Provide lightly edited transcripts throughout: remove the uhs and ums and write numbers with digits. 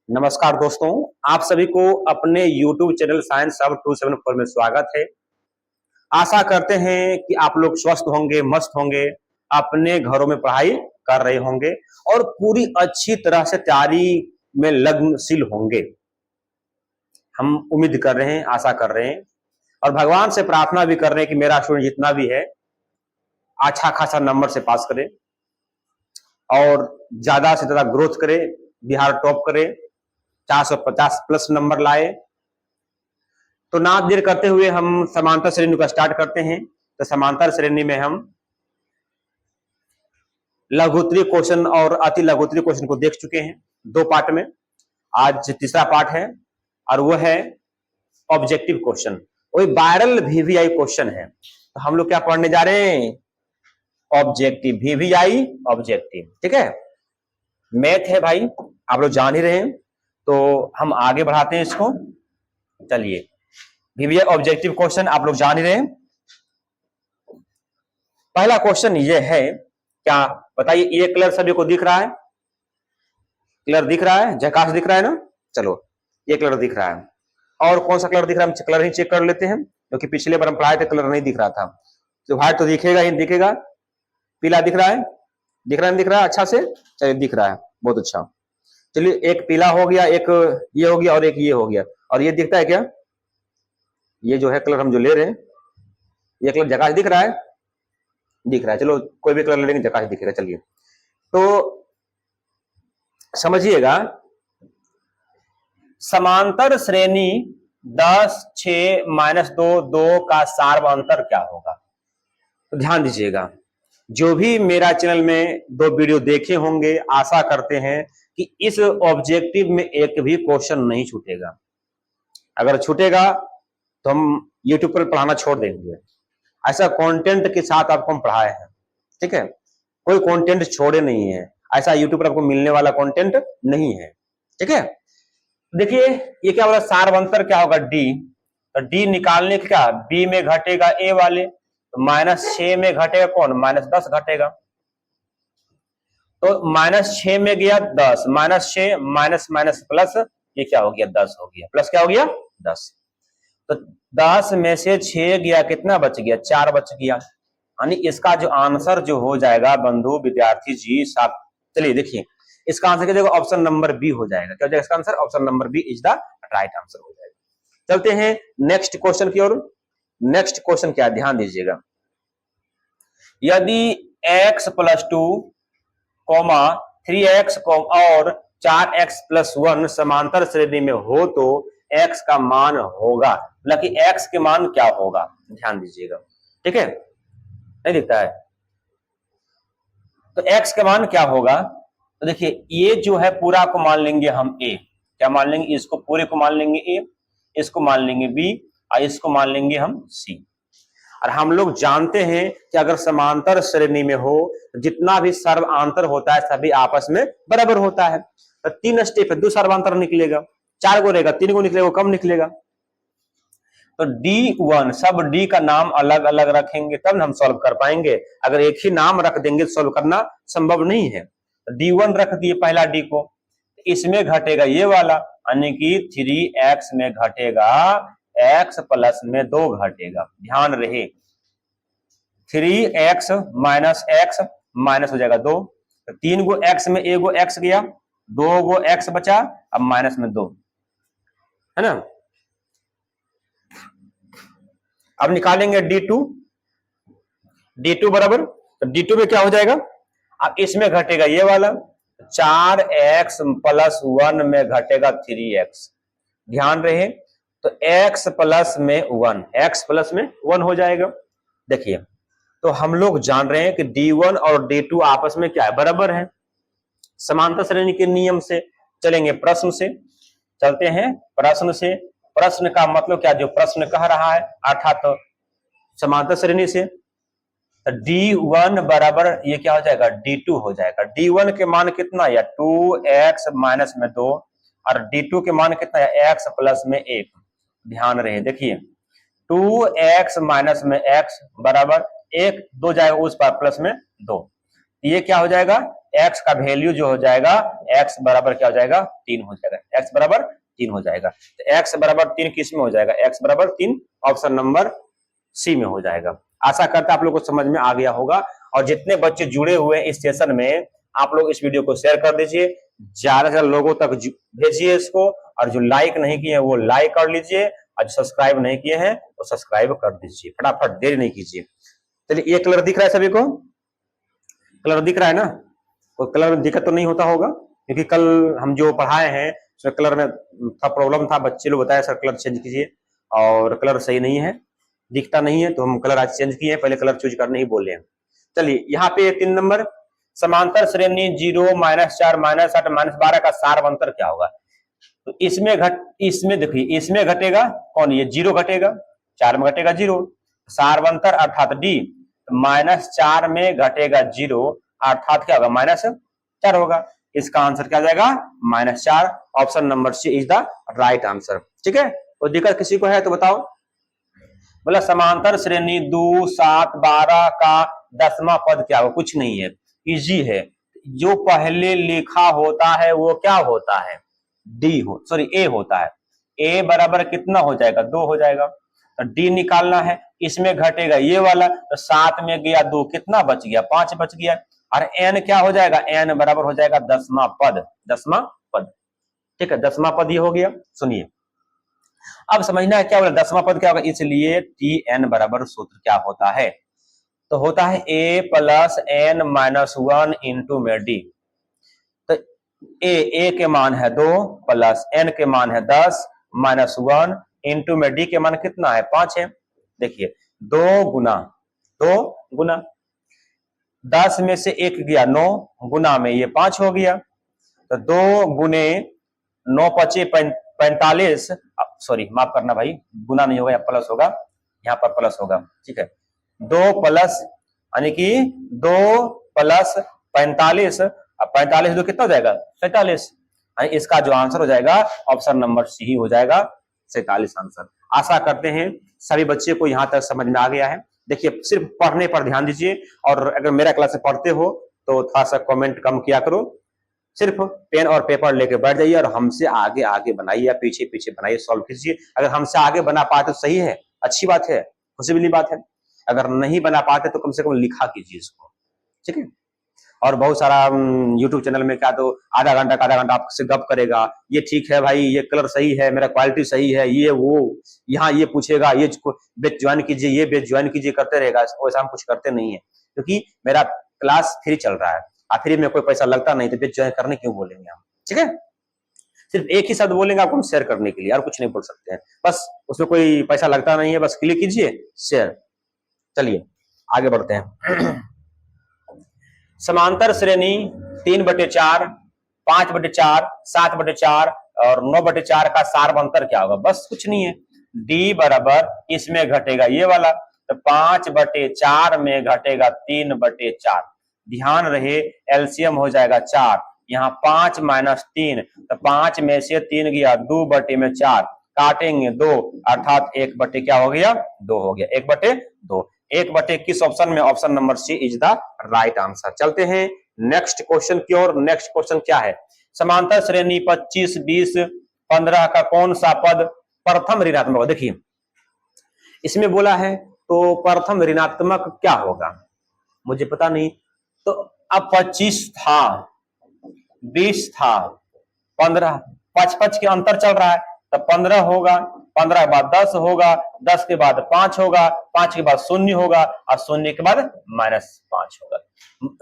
नमस्कार दोस्तों, आप सभी को अपने YouTube चैनल साइंस हब 274 में स्वागत है। आशा करते हैं कि आप लोग स्वस्थ होंगे, मस्त होंगे, अपने घरों में पढ़ाई कर रहे होंगे और पूरी अच्छी तरह से तैयारी में लग्नशील होंगे। हम उम्मीद कर रहे हैं, आशा कर रहे हैं और भगवान से प्रार्थना भी कर रहे हैं कि मेरा स्टूडेंट जितना भी है अच्छा खासा नंबर से पास करे और ज्यादा से ज्यादा ग्रोथ करे, बिहार टॉप करे, 450 प्लस नंबर लाए। तो ना देर करते हुए हम समांतर श्रेणी का स्टार्ट करते हैं। तो समांतर श्रेणी में हम लघुत्तरीय क्वेश्चन और अति लघुत्तरीय क्वेश्चन को देख चुके हैं दो पार्ट में। आज तीसरा पार्ट है और वो है ऑब्जेक्टिव क्वेश्चन, वही वायरल वीवीआई क्वेश्चन है। तो हम लोग क्या पढ़ने जा रहे हैं? Objective VVI objective. ठीक है, मैथ है भाई, आप लोग जान ही रहे हैं। तो हम आगे बढ़ाते हैं इसको। चलिए, वीवीआई ऑब्जेक्टिव क्वेश्चन आप लोग जान ही रहे हैं। पहला क्वेश्चन ये है, क्या बताइए? ये कलर सभी को दिख रहा है? कलर दिख रहा है, झकास दिख रहा है ना? चलो, ये कलर दिख रहा है। और कौन सा कलर दिख रहा है? हम कलर ही चेक कर लेते हैं, क्योंकि पिछले बार हम पढ़ाए थे कलर नहीं दिख रहा था। तो व्हाइट तो दिखेगा ही दिखेगा। पीला दिख रहा है? दिख रहा है, दिख रहा है अच्छा से? चलिए, दिख रहा है, बहुत अच्छा। चलिए, एक पीला हो गया, एक ये हो गया और एक ये हो गया। और ये दिखता है क्या? ये जो है कलर हम जो ले रहे हैं, ये कलर झकास दिख रहा है? दिख रहा है। चलो, कोई भी कलर ले लेंगे, झकास दिखेगा। चलिए, तो समझिएगा, समांतर श्रेणी 10, 6, -2, 2 का सार्वंतर क्या होगा? तो ध्यान दीजिएगा, जो भी मेरा चैनल में 2 वीडियो देखे होंगे, आशा करते हैं कि इस ऑब्जेक्टिव में एक भी क्वेश्चन नहीं छूटेगा। अगर छूटेगा तो हम यूट्यूब पर पढ़ाना छोड़ देंगे। ऐसा कंटेंट के साथ आपको हम पढ़ाए हैं। ठीक है, कोई कंटेंट छोड़े नहीं है, ऐसा यूट्यूब पर आपको मिलने वाला कंटेंट नहीं है। ठीक है, देखिए ये क्या बोला, सार्वंतर क्या होगा? डी। तो डी निकालने का क्या, बी में घटेगा ए वाले, तो -6 में घटेगा कौन? -10 घटेगा। तो -6 में गया 10, -6 माइनस माइनस प्लस, ये क्या हो गया? 10 हो गया। प्लस क्या हो गया? 10। तो 10 में से 6 गया, कितना बच गया? 4 बच गया। यानी इसका जो आंसर जो हो जाएगा बंधु विद्यार्थी जी साहब, चलिए देखिए, इसका आंसर क्या देगा? ऑप्शन नंबर बी हो जाएगा। क्या हो जाएगा इसका answer? Option number b is the right answer हो जाएगा। चलते हैं नेक्स्ट क्वेश्चन की ओर। नेक्स्ट क्वेश्चन क्या, ध्यान दीजिएगा। यदि x + 2, 3x और 4x + 1 समांतर श्रेणी में हो तो x का मान होगा, मतलब कि x के मान क्या होगा? ध्यान दीजिएगा। ठीक है, नहीं दिखता है? तो x का मान क्या होगा? तो देखिए, ये जो है पूरा को मान लेंगे हम a। क्या मान लेंगे? इसको पूरे को मान लेंगे a, इसको मान लेंगे b और इसको मान लेंगे हम c। और हम लोग जानते हैं कि अगर समांतर श्रेणी में हो तो जितना भी सर्वांतर होता है सभी आपस में बराबर होता है। तो 3 स्टेप है, 2 सर्वांतर निकलेगा, 4 गो रहेगा, 3 गो निकलेगा, कम निकलेगा। तो D1, सब D का नाम अलग अलग रखेंगे तब हम सॉल्व कर पाएंगे। अगर एक ही नाम रख देंगे तो सॉल्व करना संभव नहीं है। D1 रख दिए पहला D को, इसमें घटेगा ये वाला, यानी कि 3x में घटेगा, x प्लस में 2 घटेगा। ध्यान रहे, 3x - x माइनस हो जाएगा 2। 3 गो x में 1 गो x गया, 2 गो x बचा, अब माइनस में 2 है ना। अब निकालेंगे D2। D2 बराबर, तो D2 में क्या हो जाएगा? अब इसमें घटेगा ये वाला, 4x + 1 में घटेगा 3x। ध्यान रहे, तो x प्लस में 1, x प्लस में 1 हो जाएगा। देखिए, तो हम लोग जान रहे हैं कि D1 और D2 आपस में क्या है? बराबर है। समांतर श्रेणी के नियम से चलेंगे, प्रश्न से चलते हैं। प्रश्न से, प्रश्न का मतलब क्या, जो प्रश्न कह रहा है अर्थात तो समांतर श्रेणी से। तो D1 बराबर ये क्या हो जाएगा? D2 हो जाएगा। D1 के मान कितना है? 2x माइनस में 2 और D2 के मान कितना है? x प्लस में 1। ध्यान रहे, देखिए 2x माइनस में x बराबर 1, 2 जाएगा उस पर प्लस में 2, ये क्या हो जाएगा? x का वैल्यू जो हो जाएगा x बराबर क्या हो जाएगा 3 हो जाएगा, x बराबर 3 हो जाएगा। तो x बराबर 3 किस में हो जाएगा, x बराबर 3 ऑप्शन नंबर सी में हो जाएगा। आशा करता आप लोग को समझ में आ गया होगा। और जितने बच्चे जुड़े हुए हैं इस सेशन में, आप लोग इस वीडियो को शेयर कर दीजिए, ज्यादा से ज्यादा लोगों तक भेजिए इसको। और जो लाइक नहीं किए हैं वो लाइक कर लीजिए, और जो सब्सक्राइब नहीं किए हैं वो सब्सक्राइब कर दीजिए, फटाफट देरी नहीं कीजिए। चलिए, ये कलर दिख रहा है सभी को, कलर दिख रहा है ना, कोई कलर में दिक्कत तो नहीं होता होगा, क्योंकि कल हम जो पढ़ाए हैं उसमें कलर में था प्रॉब्लम था, बच्चे लोग बताया सर कलर चेंज कीजिए, और कलर सही नहीं है, दिखता नहीं है, तो हम कलर आज चेंज किए हैं, पहले कलर चूज करने ही बोले हैं। चलिए, यहाँ पे 3 नंबर, समांतर श्रेणी 0, -4, -8, -12 का सार अंतर क्या होगा। तो इसमें देखिए, इसमें घटेगा कौन, ये 0 घटेगा, 4 में घटेगा 0, सार अंतर अर्थात डी, -4 में घटेगा 0 अर्थात क्या होगा, -4 होगा। इसका आंसर क्या जाएगा, -4, option number c is the right answer. ठीक है, तो दिक्कत किसी को है तो बताओ। बोला समांतर श्रेणी 2, 7, 12 का 10वां पद क्या होगा, कुछ नहीं है, इजी है। जो पहले लिखा होता है वो क्या होता है, ए होता है। ए बराबर कितना हो जाएगा, 2 हो जाएगा। तो डी निकालना है, इसमें घटेगा ये वाला, तो 7 में गया 2, कितना बच गया, 5 बच गया। और एन क्या हो जाएगा, एन बराबर हो जाएगा 10वां पद, 10वां पद। ठीक है, 10वां पद ये हो गया। सुनिए, अब समझना है क्या बोला, 10वां पद क्या होगा, इसलिए टी एन बराबर सूत्र क्या होता है, तो होता है a plus N minus 1 into में डी। तो ए के मान है 2 प्लस एन के मान है 10 माइनस 1 इंटू में डी के मान कितना है, 5 है। देखिए, 2 गुना 10 में से 1 गया 9, गुना में ये 5 हो गया। तो 2 गुने 9 पचे 45, सॉरी माफ करना भाई, गुना नहीं होगा, यहाँ प्लस होगा, यहाँ पर प्लस होगा। ठीक है, 2 प्लस यानी कि 2 प्लस 45, अब 45 2 कितना हो जाएगा, 47। इसका जो आंसर हो जाएगा ऑप्शन नंबर सी ही हो जाएगा, 47 आंसर। आशा करते हैं सभी बच्चे को यहाँ तक समझ में आ गया है। देखिए, सिर्फ पढ़ने पर ध्यान दीजिए, और अगर मेरा क्लास से पढ़ते हो तो थोड़ा सा कमेंट कम किया करो, सिर्फ पेन और पेपर लेके बैठ जाइए और हमसे आगे आगे बनाइए या पीछे पीछे बनाइए, सॉल्व कीजिए। अगर हमसे आगे बना पाते तो सही है, अच्छी बात है, खुशी वाली बात है। अगर नहीं बना पाते तो कम से कम लिखा कीजिए इसको। ठीक है, और बहुत सारा यूट्यूब चैनल में क्या तो आधा घंटा आपसे गप करेगा, ये ठीक है भाई, ये कलर सही है, मेरा क्वालिटी सही है, ये वो, यहाँ ये पूछेगा, ये बैच ज्वाइन कीजिए, ये बैच ज्वाइन कीजिए, करते रहेगा। वैसा हम कुछ करते नहीं है, क्योंकि मेरा क्लास फ्री चल रहा है, फ्री में कोई पैसा लगता नहीं, तो बैच ज्वाइन करने क्यों बोलेंगे हम। ठीक है, सिर्फ एक ही शब्द बोलेंगे आपको हम शेयर करने के लिए, और कुछ नहीं बोल सकते हैं, बस उसमें कोई पैसा लगता नहीं है, बस क्लिक कीजिए शेयर। चलिए आगे बढ़ते हैं। समांतर श्रेणी 3/4, 5/4, 7/4 और 9/4 का सार अंतर क्या होगा, बस कुछ नहीं है, डी बराबर इसमें घटेगा ये वाला, तो 5/4 में घटेगा 3/4। ध्यान रहे एलसीएम हो जाएगा 4, यहाँ 5 माइनस 3, तो 5 में से 3 गया 2/4, काटेंगे 2 अर्थात 1/ क्या हो गया, 2 हो गया, 1/2। 1/, किस ऑप्शन में, option number c is the right answer. चलते हैं नेक्स्ट क्वेश्चन की ओर। नेक्स्ट क्वेश्चन क्या है, समांतर श्रेणी 25, 20, 15 का कौन सा पद प्रथम ऋणात्मक। देखिए, इसमें बोला है तो प्रथम ऋणात्मक क्या होगा, मुझे पता नहीं। तो अब 25 था, 20 था, 15, 5 के अंतर चल रहा है, तो 15 होगा, 15 के बाद 10 होगा, 10 के बाद 5 होगा, 5 के बाद 0 होगा, और 0 के बाद -5 होगा।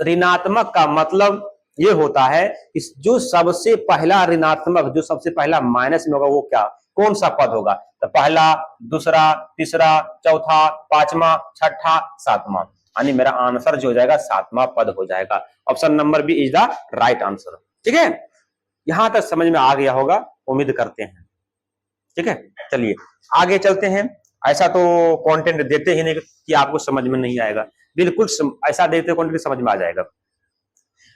ऋणात्मक का मतलब ये होता है कि जो सबसे पहला ऋणात्मक, जो सबसे पहला माइनस में होगा वो क्या, कौन सा पद होगा, तो पहला, दूसरा, तीसरा, चौथा, पांचवा, छठा, सातवां, यानी मेरा आंसर जो हो जाएगा 7वां पद हो जाएगा। Option number b is the right answer. ठीक है, यहां तक समझ में आ गया होगा, उम्मीद करते हैं। ठीक है, चलिए आगे चलते हैं। ऐसा तो कंटेंट देते ही नहीं कि आपको समझ में नहीं आएगा, बिल्कुल ऐसा देते कंटेंट समझ में आ जाएगा।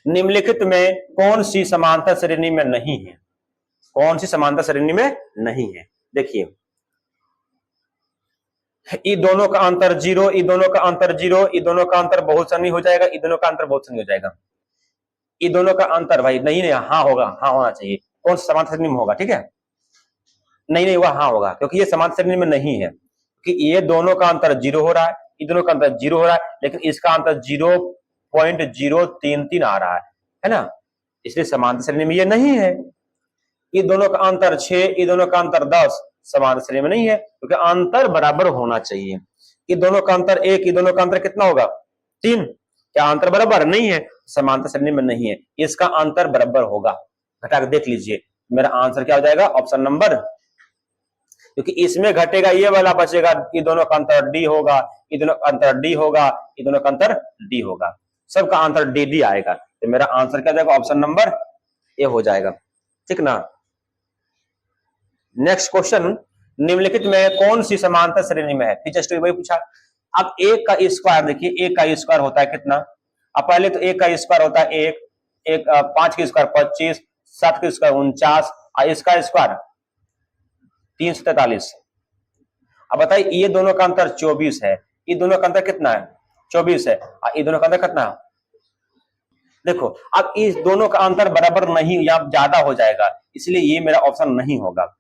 निम्नलिखित में कौन सी समांतर श्रेणी में नहीं है, कौन सी समांतर श्रेणी में नहीं है। देखिए, ये दोनों का अंतर 0, ये दोनों का अंतर 0, ये दोनों का अंतर बहुत सनी हो जाएगा, ये दोनों का अंतर बहुत सनी हो जाएगा। ये दोनों का अंतर भाई नहीं नहीं हाँ होगा, हाँ होना चाहिए। कौन सा समांतर श्रेणी में होगा? ठीक है, नहीं नहीं वह हाँ होगा, क्योंकि ये समांतर श्रेणी में नहीं है, क्योंकि ये दोनों का अंतर 0 हो रहा है, ये दोनों का अंतर 0 हो रहा है, लेकिन इसका अंतर 0.033 आ रहा है ना, इसलिए समांतर श्रेणी में ये नहीं है। ये दोनों का अंतर 6, ये दोनों का अंतर 10, समांतर श्रेणी में नहीं है, क्योंकि अंतर बराबर होना चाहिए। ये दोनों का अंतर 1, ये दोनों का अंतर कितना होगा? 3। क्या अंतर बराबर नहीं है? समांतर श्रेणी में नहीं है, इसका अंतर बराबर होगा। घटा के देख लीजिए, मेरा आंसर क्या हो जाएगा? ऑप्शन नंबर, क्योंकि इसमें घटेगा ये वाला बचेगा, ये दोनों का अंतर डी होगा, ये दोनों का अंतर डी होगा, ये दोनों का अंतर डी होगा, सबका अंतर डी डी आएगा, तो मेरा आंसर क्या जाएगा? ऑप्शन नंबर ए हो जाएगा। ठीक ना। नेक्स्ट क्वेश्चन, निम्नलिखित में कौन सी समांतर श्रेणी में है? टीचर्स वही पूछा। अब एक का स्क्वायर देखिए, एक का स्क्वायर होता है कितना? अब पहले तो एक का स्क्वायर होता है एक, 5 का स्क्वायर 25, 7 का स्क्वायर 49, और इसका स्क्वायर 343। अब बताइए, ये दोनों का अंतर 24 है, ये दोनों का अंतर कितना है? 24 है, और ये दोनों का अंतर कितना है? देखो, अब इस दोनों का अंतर बराबर नहीं, या ज्यादा हो जाएगा, इसलिए ये मेरा ऑप्शन नहीं होगा।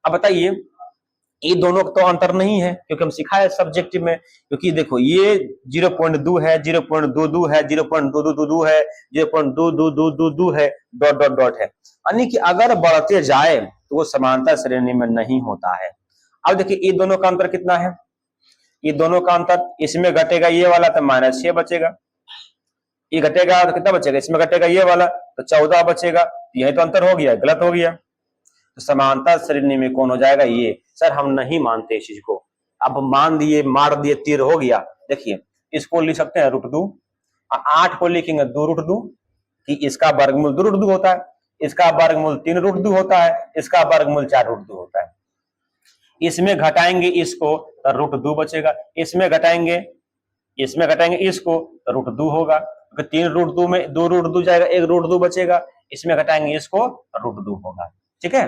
अब बताइए, ये दोनों तो अंतर नहीं है, क्योंकि हम सिखाए सब्जेक्टिव में, क्योंकि देखो ये 0.2 है, 0.22 है, 0.2222 है, 0.2222 है, डॉट डॉट डॉट है, यानी कि अगर बढ़ते जाए तो वो समांतर श्रेणी में नहीं होता है। अब देखिए, ये दोनों का अंतर कितना है? ये दोनों का अंतर, इसमें घटेगा ये वाला तो -6 बचेगा, ये घटेगा तो कितना बचेगा? इसमें घटेगा ये वाला तो 14 बचेगा, यही तो अंतर हो गया, गलत हो गया। तो समांतर श्रेणी में कौन हो जाएगा? ये। सर हम नहीं मानते इस चीज को, अब मान दिए, मार दिए, तीर हो गया। देखिए, इसको लिख सकते हैं √2, 8 को लिखेंगे 2√2, कि इसका वर्गमूल 2√2 होता है, इसका वर्गमूल 3√2 होता है, इसका वर्गमूल 4√2 होता है। इसमें घटाएंगे इसको तो √2 बचेगा, इसमें घटाएंगे इसको तो √2 होगा, क्योंकि 3√2 में 2√2 जाएगा, 1√2 बचेगा, इसमें घटाएंगे इसको √2 होगा। ठीक है,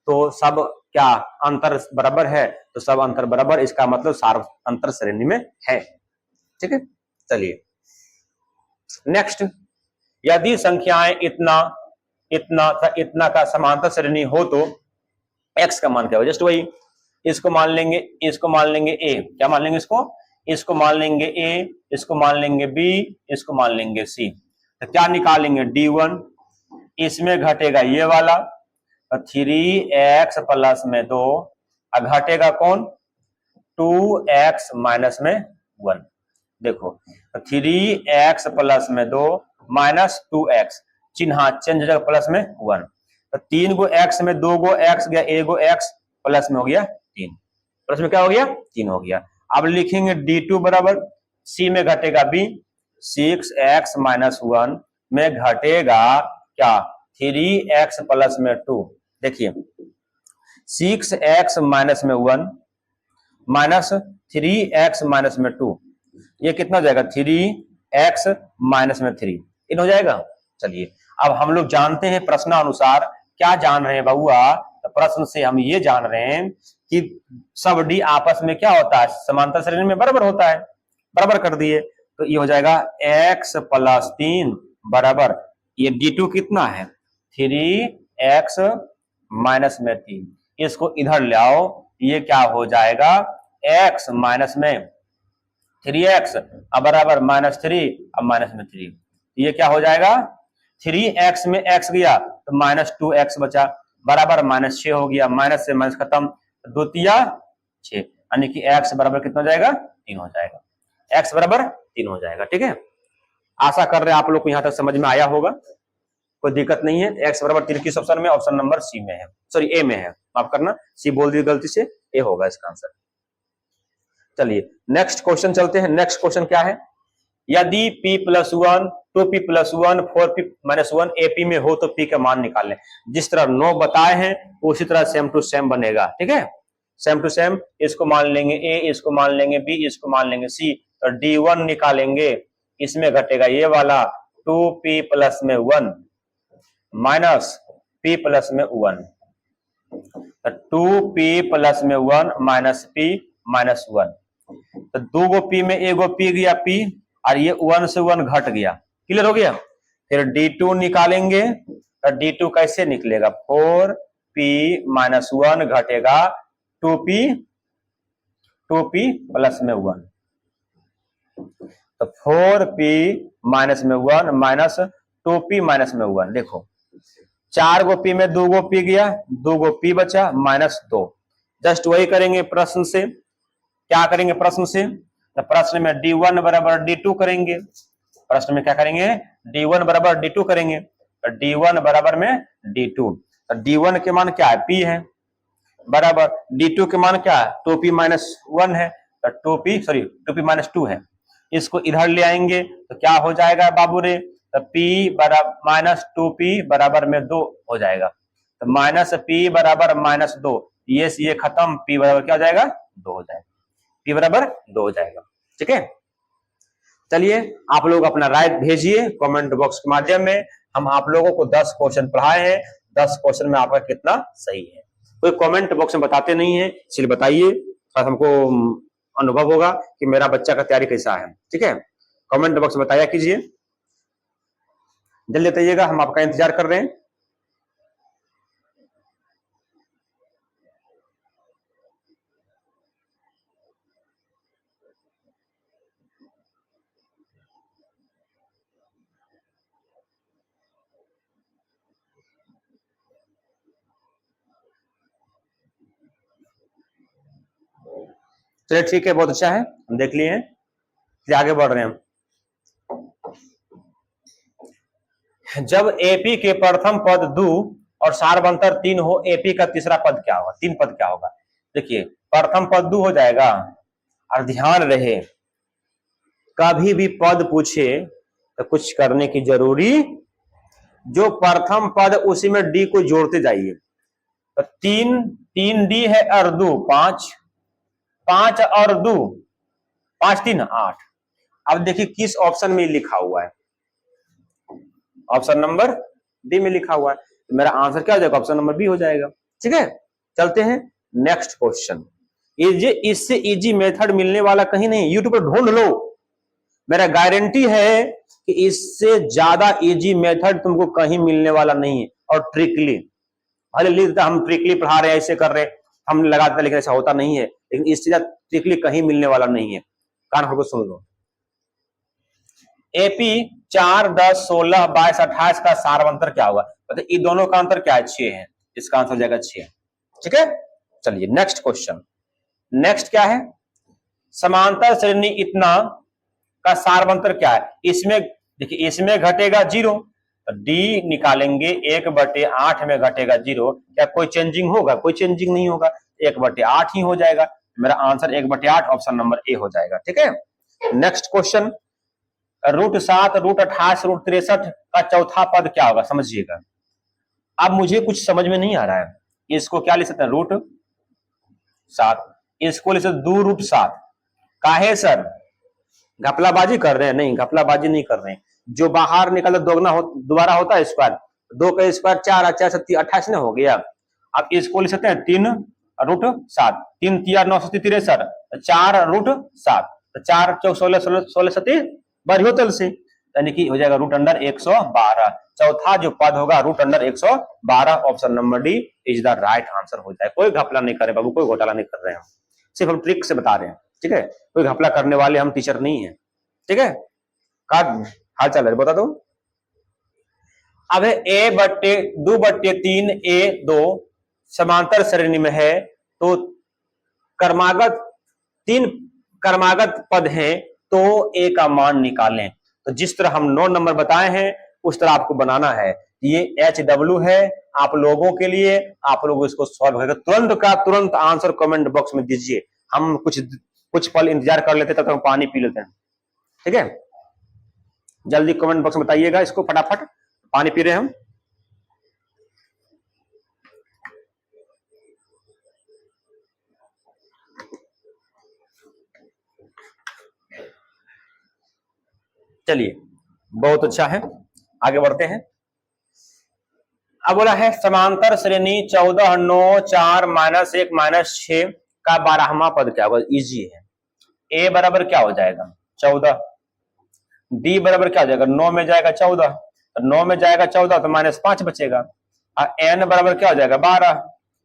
तो सब क्या अंतर बराबर है? तो सब अंतर बराबर, इसका मतलब सार अंतर श्रेणी में है। ठीक है, चलिए नेक्स्ट, यदि संख्याएं इतना इतना इतना का समांतर श्रेणी हो तो x का मान क्या हो? जस्ट वही, इसको मान लेंगे a, क्या मान लेंगे इसको मान लेंगे a, इसको मान लेंगे b, इसको मान लेंगे c, तो क्या निकालेंगे? d1, इसमें घटेगा ये वाला 3x प्लस में 2, और घटेगा कौन? 2x माइनस में 1। देखो 3x प्लस में 2 माइनस 2x, चिन्ह चेंज हो जाएगा, प्लस में 1, तो 3 गो x में 2 गो x गया, 1 गो x प्लस में हो गया 3, प्लस में क्या हो गया? 3 हो गया। अब लिखेंगे d2 बराबर, c में घटेगा b, 6x माइनस 1 में घटेगा क्या? 3x प्लस में 2। देखिए 6x माइनस में 1 माइनस 3x माइनस में 2, ये कितना हो जाएगा? 3x माइनस में 3, इन हो जाएगा। चलिए, अब हम लोग जानते हैं प्रश्नानुसार, क्या जान रहे हैं बउआ? तो प्रश्न से हम ये जान रहे हैं कि सब डी आपस में क्या होता है? समांतर श्रेणी में बराबर होता है, बराबर कर दिए, तो ये हो जाएगा x प्लस 3 बराबर, ये d2 कितना है? 3x माइनस में 3, इसको इधर ले आओ, ये क्या हो जाएगा? x माइनस में 3x अब बराबर -3, अब माइनस में 3, ये क्या हो जाएगा? 3x में x गया तो -2x बचा, बराबर -6 हो गया, माइनस से माइनस खत्म, 2 तिया 6, यानी कि x बराबर कितना हो जाएगा? 3 हो जाएगा, x बराबर 3 हो जाएगा। ठीक है, आशा कर रहे हैं आप लोग को यहां तक समझ में आया होगा, कोई दिक्कत नहीं है। x बराबर 3 किस ऑप्शन में? ऑप्शन नंबर सी में है, सॉरी ए में है, माफ करना, सी बोल दी गलती से, ए होगा इसका आंसर। चलिए नेक्स्ट क्वेश्चन चलते हैं। नेक्स्ट क्वेश्चन क्या है? यदि p+1 2p+1 4p-1 AP में हो तो p का मान निकालें। जिस तरह 9 बताए हैं उसी तरह सेम टू सेम बनेगा। ठीक है, सेम टू सेम, इसको मान लेंगे a, इसको मान लेंगे b, इसको मान लेंगे c, तो d1 निकालेंगे, इसमें घटेगा ये वाला 2p प्लस में 1 माइनस p प्लस में 1, 2p प्लस में 1 माइनस p माइनस 1, तो 2 गो p में 1 गो p गया p, और ये 1 से 1 घट गया, क्लियर हो गया। फिर D2 निकालेंगे, और D2 कैसे निकलेगा, 4p - 1 घटेगा 2p प्लस में 1, तो 4p माइनस में 1 माइनस 2p माइनस में 1। देखो 4 गो p में 2 गो p गया, 2 गो p बचा, -2। जस्ट वही करेंगे प्रश्न से। क्या करेंगे प्रश्न से, तो प्रश्न में D1 बराबर D2 करेंगे। प्रश्न में क्या करेंगे, D1 बराबर D2 करेंगे, तो D1 बराबर में D2, तो D1 के मान क्या है, p है, बराबर D2 के मान क्या है, 2p माइनस 1 है, तो 2p माइनस 2 है। इसको इधर ले आएंगे तो क्या हो जाएगा बाबू रे, तो p बराबर माइनस 2p बराबर में 2 हो जाएगा, तो -p बराबर -2, ये खत्म, p बराबर क्या हो जाएगा, 2 हो जाएगा, p बराबर 2 हो जाएगा। ठीक है, चलिए आप लोग अपना राय भेजिए कमेंट बॉक्स के माध्यम में। हम आप लोगों को 10 क्वेश्चन पढ़ाए हैं, 10 क्वेश्चन में आपका कितना सही है, कोई कमेंट बॉक्स में बताते नहीं है, इसलिए बताइए, हमको अनुभव होगा कि मेरा बच्चा का तैयारी कैसा है। ठीक है, कमेंट बॉक्स में बताया कीजिए, जल्दी बताइएगा, हम आपका इंतजार कर रहे हैं। चलिए ठीक है, बहुत अच्छा है, हम देख लिए हैं, फिर आगे बढ़ रहे हैं हम। जब एपी के प्रथम पद 2 और सार्वंतर 3 हो, एपी का तीसरा पद क्या होगा, 3 पद क्या होगा। देखिए प्रथम पद 2 हो जाएगा, और ध्यान रहे कभी भी पद पूछे तो कुछ करने की जरूरी, जो प्रथम पद उसी में डी को जोड़ते जाइए, तो 3 डी है और 2 5, 5 और 2 5 3 8। अब देखिए किस ऑप्शन में लिखा हुआ है, ऑप्शन नंबर डी में लिखा हुआ है, तो मेरा आंसर क्या हो जाएगा, ऑप्शन नंबर बी हो जाएगा। ठीक है, चलते हैं नेक्स्ट क्वेश्चन। इससे इजी मेथड मिलने वाला कहीं नहीं, यूट्यूब पर ढूंढ लो, मेरा गारंटी है कि इससे ज्यादा इजी मेथड तुमको कहीं मिलने वाला नहीं है। और ट्रिकली, भले लिखता हम ट्रिकली पढ़ा रहे हैं, ऐसे कर रहे हम लगाते, लेकिन ऐसा होता नहीं है, लेकिन इससे ज्यादा ट्रिकली कहीं मिलने वाला नहीं है। कान को सुन लो, एपी 4 10 16 22 28 का सार्वंतर क्या होगा, मतलब ये दोनों का अंतर क्या है, 6 है, इसका आंसर जाएगा 6। ठीक है, चलिए नेक्स्ट क्वेश्चन। नेक्स्ट क्या है, समांतर श्रेणी इतना का सार्वंतर क्या है। इसमें देखिए, इसमें घटेगा 0, तो डी निकालेंगे, 1/8 में घटेगा 0, क्या कोई चेंजिंग होगा, कोई चेंजिंग नहीं होगा, 1/8 ही हो जाएगा। मेरा आंसर 1/8 ऑप्शन नंबर ए हो जाएगा। ठीक है, नेक्स्ट क्वेश्चन, √7 √28 √63 का चौथा पद क्या होगा, समझिएगा। अब मुझे कुछ समझ में नहीं आ रहा है, इसको क्या ले सकते हैं, √7, इसको ले सकते 2 √7, काहे सर, घपलाबाजी कर रहे हैं, नहीं घपलाबाजी नहीं कर रहे हैं, जो बाहर निकलता दोबारा होता है स्क्वायर, 2 का स्क्वायर 4 4 7 28 ना हो गया। अब इसको ले सकते हैं 3 √7, 3 3 9 63, 4 √7, 4 4 16 16 7 बढ़ियो तल से, यानी कि हो जाएगा √112। चौथा जो पद होगा √112, option number D is the right answer हो जाए। कोई घपला नहीं करे बाबू, कोई घोटाला नहीं कर रहे हैं, सिर्फ हम ट्रिक से बता रहे हैं। ठीक है, कोई घपला करने वाले हम टीचर नहीं है। ठीक है, का हाल चाल है बता दो। अब है A/2/3 A2 समांतर श्रेणी में है, तो क्रमागत 3 क्रमागत पद हैं, तो ए का मान निकालें। तो जिस तरह हम 9 नंबर बताए हैं उस तरह आपको बनाना है। ये HW है आप लोगों के लिए, आप लोग इसको सॉल्व करेंगे, तुरंत का तुरंत आंसर कमेंट बॉक्स में दीजिए। हम कुछ पल इंतजार कर लेते, तब तक हम पानी पी लेते हैं। ठीक है, जल्दी कमेंट बॉक्स में बताइएगा इसको फटाफट, पानी पी रहे हैं हम। चलिए बहुत अच्छा है, आगे बढ़ते हैं। अब बोला है समांतर श्रेणी 14 9 4 -1 -6 का 12वां पद क्या होगा, इजी है। ए बराबर क्या हो जाएगा 14, डी बराबर क्या हो जाएगा 9 में जाएगा 14, तो 9 में जाएगा 14 तो -5 बचेगा। और n बराबर क्या हो जाएगा 12,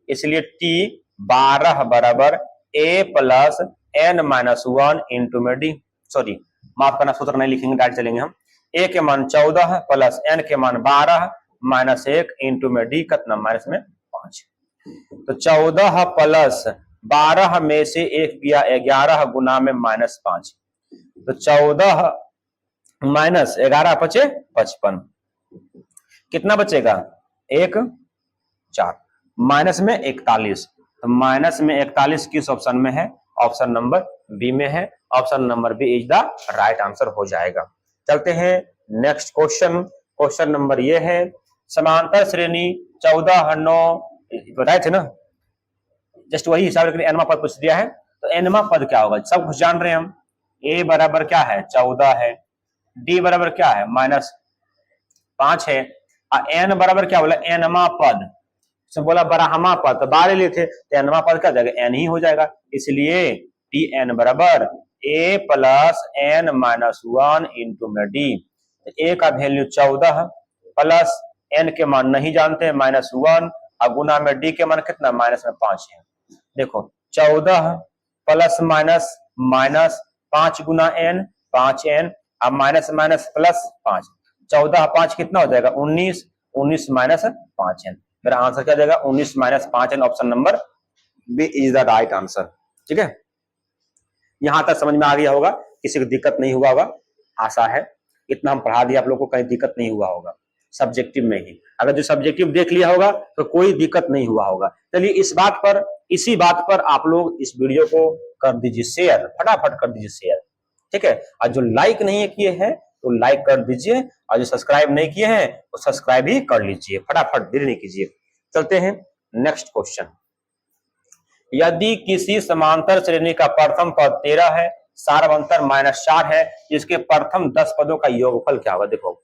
इसलिए t 12 बराबर a plus n minus 1 into में d। सॉरी माफ करना, सूत्र नहीं लिखेंगे, डायरेक्ट चलेंगे हम। a के मान 14 प्लस n के मान 12 माइनस 1 इंटू में d कितना माइनस में 5। तो 14 प्लस 12 में से 1 गया 11 गुना में -5, तो 14 माइनस 11 बचे 55, कितना बचेगा 1 4 माइनस में 41। तो माइनस में 41 किस ऑप्शन में है? ऑप्शन नंबर बी में है। Option number b is the right answer हो जाएगा। चलते हैं नेक्स्ट क्वेश्चन। क्वेश्चन नंबर ये है, समांतर श्रेणी 14 9 बताए थे ना, जस्ट वही हिसाब रखने एनवा पद पूछ दिया है। तो एनवा पद क्या होगा सब कुछ जान रहे हैं हम। ए बराबर क्या है 14 है, डी बराबर क्या है -5 है, और एन बराबर क्या बोला एनवा पद, बोला बराहमा पद, तो बारह लिए थे तो एनवा पद क्या जाएगा एन ही हो जाएगा। इसलिए टी एन बराबर ए प्लस एन माइनस 1 इंटू में डी। ए का वैल्यू 14 प्लस एन के मान नहीं जानते -1 और गुना में डी के मान कितना -5 है। देखो 14 प्लस माइनस माइनस 5 गुना एन 5n अब माइनस माइनस प्लस 5, 14 5 कितना हो जाएगा 19, 19 माइनस 5n। मेरा आंसर क्या जाएगा 19 minus 5n। Option number b is the right answer. ठीक है, यहां तक समझ में आ गया होगा, किसी को दिक्कत नहीं हुआ होगा, आशा है इतना हम पढ़ा दिया आप लोगों को, कहीं दिक्कत नहीं हुआ होगा सब्जेक्टिव में ही। अगर जो सब्जेक्टिव देख लिया होगा तो कोई दिक्कत नहीं हुआ होगा। चलिए इसी बात पर आप लोग इस वीडियो को कर दीजिए शेयर, फटाफट कर दीजिए शेयर। ठीक है, और जो लाइक नहीं किए हैं तो लाइक कर दीजिए, और जो सब्सक्राइब नहीं किए हैं तो सब्सक्राइब ही कर लीजिए, फटाफट देरी नहीं कीजिए। चलते हैं नेक्स्ट क्वेश्चन। यदि किसी समांतर श्रेणी का प्रथम पद 13 है, सारवंतर -4 है, जिसके प्रथम 10 पदों का योगफल क्या होगा? देखो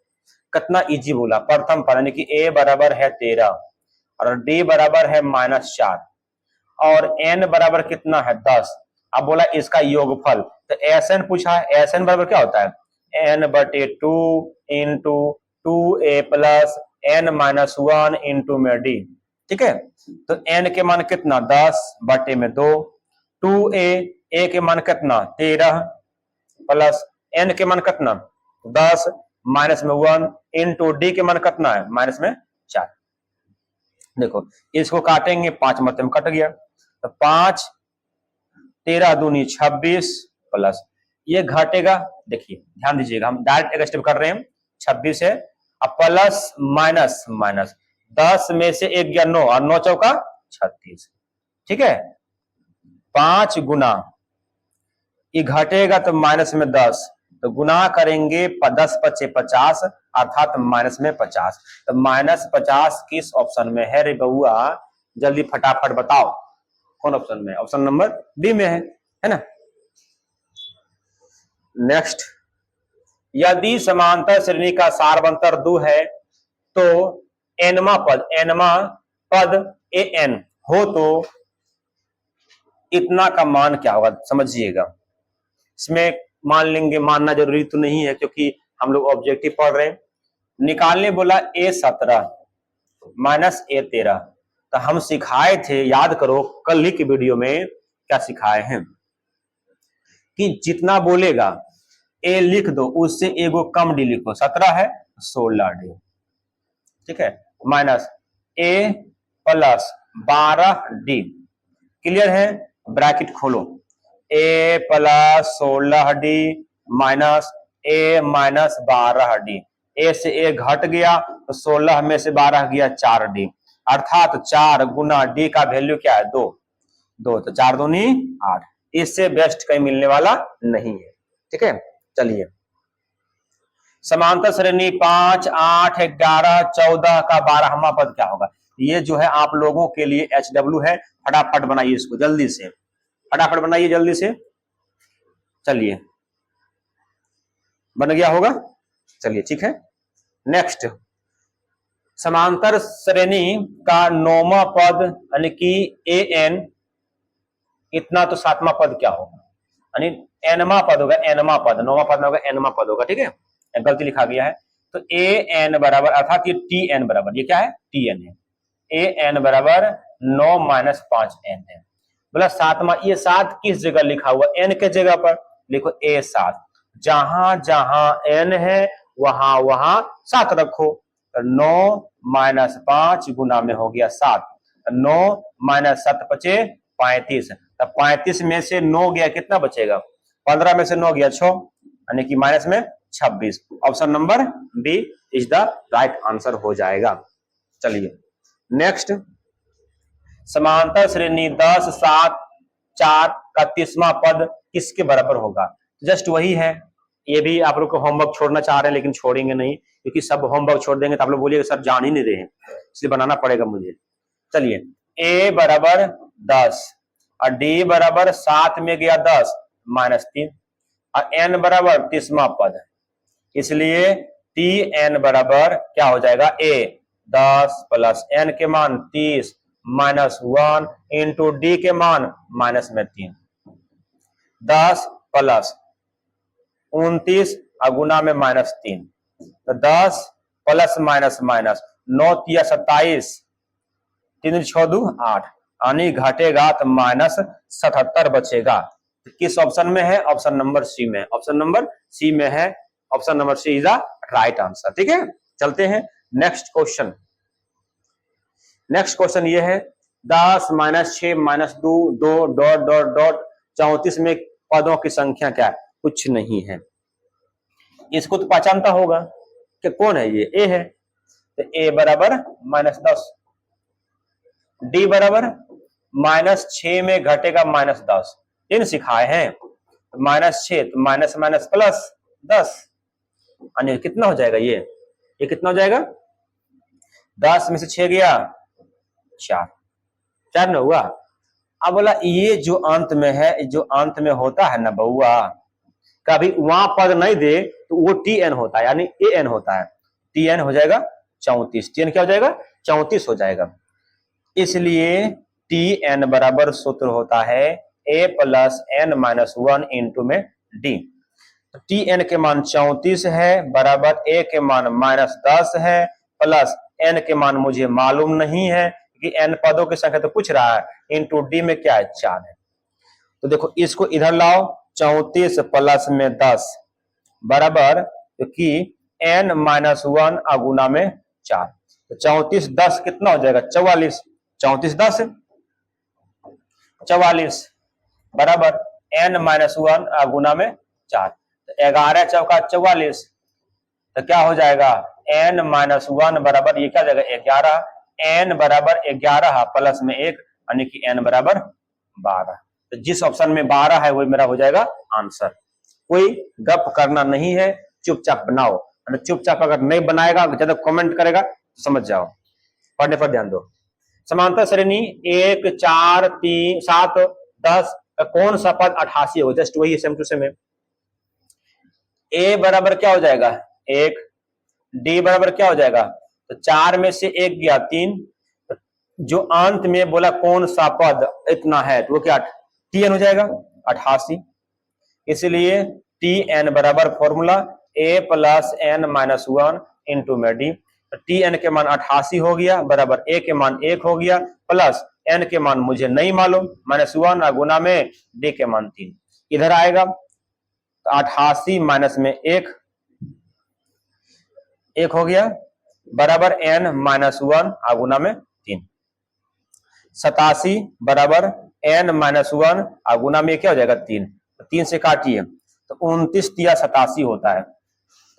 कितना इजी बोला। प्रथम पद यानी कि ए बराबर है 13 और डी बराबर है -4 और एन बराबर कितना है 10। अब बोला इसका योगफल, तो एस एन पूछा है, एस एन बराबर क्या होता है n/2 into 2a plus n-1 into में डी। ठीक है, तो n के मान कितना 10/2, 2a a के मान कितना 13 प्लस n के मान कितना 10 माइनस में 1 इंटू डी के मान कितना है -4। देखो इसको काटेंगे 5 मतलब कट गया, तो 5 13 दूनी 26 प्लस ये घटेगा। देखिए ध्यान दीजिएगा, हम डायरेक्ट एक स्टेप कर रहे हैं, 26 है अब प्लस माइनस माइनस 10 में से 1 गया 9 और 9 चौका 36। ठीक है, 5 गुना ये घटेगा तो माइनस में 10, तो गुना करेंगे 10 पचे 50 अर्थात माइनस में 50। तो -50 किस ऑप्शन में है रे बउआ? जल्दी फटाफट बताओ कौन ऑप्शन में? ऑप्शन नंबर बी में है ना। नेक्स्ट, यदि समांतर श्रेणी का सारवंतर 2 है तो एनवा पद ए एन हो तो इतना का मान क्या होगा? समझिएगा, इसमें मान लेंगे, मानना जरूरी तो नहीं है क्योंकि हम लोग ऑब्जेक्टिव पढ़ रहे हैं। निकालने बोला A17 माइनस A13, तो हम सिखाए थे, याद करो कल ही की वीडियो में क्या सिखाए हैं कि जितना बोलेगा ए लिख दो, उससे एगो कम डी लिखो। 17 है 16 डी। ठीक है, माइनस ए प्लस 12 डी। क्लियर है? ब्रैकेट खोलो, ए प्लस 16 डी माइनस ए माइनस 12 डी। ए से ए घट गया तो 16 में से 12 गया 4 डी, अर्थात 4 गुना डी का वैल्यू क्या है 2, तो 4 दूनी 8। इससे बेस्ट कहीं मिलने वाला नहीं है। ठीक है, चलिए समांतर श्रेणी 5 8 11 14 का 12वां पद क्या होगा? ये जो है आप लोगों के लिए HW है, फटाफट बनाइए इसको जल्दी से, फटाफट बनाइए जल्दी से। चलिए बन गया होगा, चलिए ठीक है। नेक्स्ट, समांतर श्रेणी का 9वां पद यानी कि AN, इतना तो 7वां पद क्या होगा? यानी nवां पद होगा, nवां पद, 9वां पद में होगा nवां पद होगा। ठीक है, गलती लिखा गया है। तो ए एन बराबर, अर्थात ये टी एन बराबर, ये क्या है, टी एन है, ए एन बराबर 9 माइनस 5 एन है। बोला 7, ये 7 किस जगह लिखा हुआ, एन के जगह पर लिखो ए 7, जहां जहां एन है वहां वहां 7 रखो। 9 माइनस 5 गुना में हो गया 7, 9 माइनस 7 बचे 35, तब 35 में से 9 गया, कितना बचेगा, 15 में से 9 गया 6, यानी कि माइनस में 26। Option number b is the right answer हो जाएगा। चलिए नेक्स्ट, समांतर श्रेणी 10, 7, 4 का 30वां पद किसके बराबर होगा। जस्ट वही है, ये भी आप लोग को होमवर्क छोड़ना चाह रहे हैं लेकिन छोड़ेंगे नहीं, क्योंकि सब होमवर्क छोड़ देंगे तो आप लोग बोलिएगा सर जान ही नहीं रहे हैं, इसलिए बनाना पड़ेगा मुझे। चलिए ए बराबर 10 और डी बराबर 7 में गया 10 माइनस 3 और एन बराबर 30वां पद है, इसलिए टी एन बराबर क्या हो जाएगा, ए 10 प्लस एन के मान 30 माइनस 1 इंटू डी के मान माइनस में 3, 10 प्लस 29 और गुना में माइनस 3, तो 10 प्लस माइनस माइनस 9 तिया 27, 3 6 2 8, यानी घटेगा तो माइनस 77 बचेगा। तो किस ऑप्शन में है, ऑप्शन नंबर सी में, ऑप्शन नंबर सी में है, option number c is the right answer. ठीक है, चलते हैं नेक्स्ट क्वेश्चन। नेक्स्ट क्वेश्चन ये है 10 minus 6 minus 2 2 dot dot dot 34 में पदों की संख्या क्या है, कुछ नहीं है। इसको तो पहचानता होगा कि कौन है ये, ए है, तो ए बराबर माइनस 10, डी बराबर माइनस 6 में घटेगा माइनस 10, इन सिखाए हैं, माइनस 6 तो माइनस माइनस प्लस 10, यानी कितना हो जाएगा ये कितना हो जाएगा, 10 में से 6 गया 4, 4 ना हुआ। अब बोला ये जो अंत में है, जो अंत में होता है ना बउआ, कभी वहां पद नहीं दे तो वो टी एन होता है, यानी ए एन होता है, टी एन हो जाएगा 34, टी एन क्या हो जाएगा 34 हो जाएगा। इसलिए टी एन बराबर सूत्र होता है ए प्लस एन माइनस 1 इंटू में डी। टी एन के मान 34 है, बराबर ए के मान माइनस 10 है, प्लस एन के मान मुझे मालूम नहीं है कि एन पदों की संख्या तो पूछ रहा है, इंटू डी में क्या है 4 है। तो देखो इसको इधर लाओ, 34 प्लस में 10 बराबर, क्योंकि एन माइनस 1 गुना में 4, तो 34 10 कितना हो जाएगा 44, 34 10 44 बराबर एन माइनस 1 गुना में 4, तो 11 चौका 44, तो क्या हो जाएगा एन माइनस 1 बराबर, ये क्या जाएगा 11, एन बराबर 11 प्लस में 1 यानी कि एन बराबर 12। तो जिस ऑप्शन में 12 है वही मेरा हो जाएगा आंसर। कोई गप करना नहीं है, चुपचाप बनाओ, चुपचाप अगर नहीं बनाएगा, ज्यादा कमेंट करेगा तो समझ जाओ, पढ़ने पर ध्यान दो। समांतर श्रेणी 1 4 3 7 10 का कौन सा पद 88 हो, जस्ट वही सेम टू सेम है। ए बराबर क्या हो जाएगा 1, डी बराबर क्या हो जाएगा, तो 4 में से 1 गया 3, जो अंत में बोला कौन सा पद इतना है, तो वो क्या टी एन हो जाएगा 88। इसलिए टी एन बराबर फॉर्मूला ए प्लस एन माइनस 1 इंटू में डी, टी एन के मान 88 हो गया, बराबर ए के मान 1 हो गया, प्लस एन के मान मुझे नहीं मालूम माइनस 1 गुना में डी के मान 3, इधर आएगा तो 88 माइनस में 1 हो गया, बराबर एन माइनस 1 गुना में 3, 87 बराबर एन माइनस 1 गुना में क्या हो जाएगा 3, तो 3 से काटिए तो 29 तिया 87 होता है,